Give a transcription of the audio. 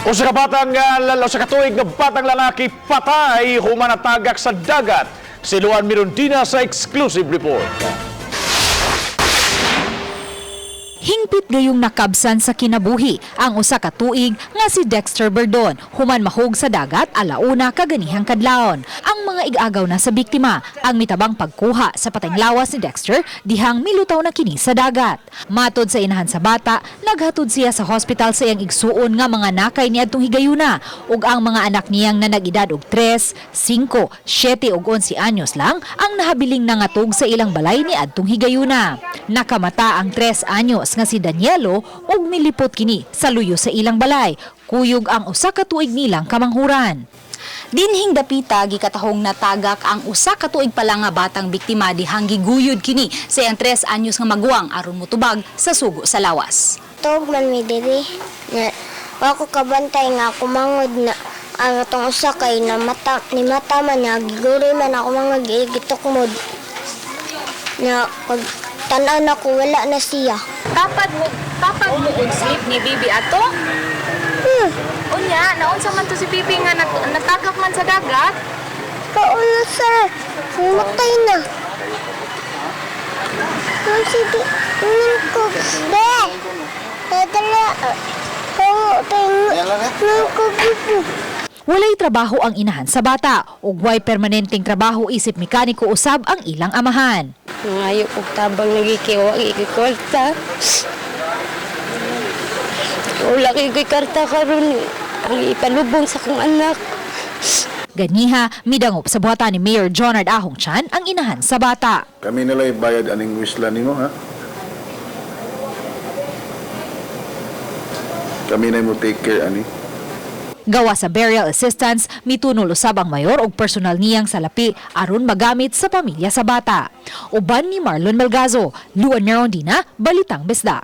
Usa ka tuig nga batang lalaki patay human natagak sa dagat. Si Luan Mirondina sa exclusive report. Hingpit gayong nakabsan sa kinabuhi ang usa ka tuig nga si Dexter Berdon human mahog sa dagat alauna kaganihang kadlawon. Ang mga ig-agaw na sa biktima ang mitabang pagkuha sa patayng lawas ni Dexter dihang milutaw na kini sa dagat. Matod sa inahan sa bata, naghatod siya sa hospital sa iyang igsuon nga mga nakay niadtong higayuna ug ang mga anak niyang na nag-edad og 3, 5, 7 ug 11 anyos lang ang nahabiling nangatog sa ilang balay ni adtong higayuna. Nakamata ang 3 anyos nga si Danielo ug milipot kini sa luyo sa ilang balay. Kuyog ang usa ka tuig nilang kamanghuran. Dinhing dapita gikatahong natagak ang usa ka tuig pa lang nga batang biktima dihang giguyod kini sa iyang 3 anyos nga maguwang aron motubag sa sugo sa lawas. Tog man mi diri. Ako kabantay nga ako mangod na ang atong usa kay na mata ni mata man niya giguri man ako mga gigitukmod. Na pag tan-aw na ko wala na siya. Tapad mo og sleep ni Bibi ato? Unya, naunsa man to si Bibi nga natagak man sa dagat? Kaulo sir. Matay na. Sige, ko. Be. Dadala. Walay trabaho ang inahan sa bata ug way permanenteng trabaho isip mekaniko usab ang ilang amahan. Ngayo og tabang nagikiwa ikikwarta. Wala kay karta karon ang ipalubong sa kong anak. Ganiha, midangop sa buhatan ni Mayor Jonard Ahong Chan ang inahan sa bata. Kami nila'y bayad aning wisla nimo ha. Kami na mo take care ani. Gawa sa burial assistance, mitunol usab ang mayor og personal niyang salapi aron magamit sa pamilya sa bata. Uban ni Marlon Melgazo, Luan Mirondina, Balitang Bisda.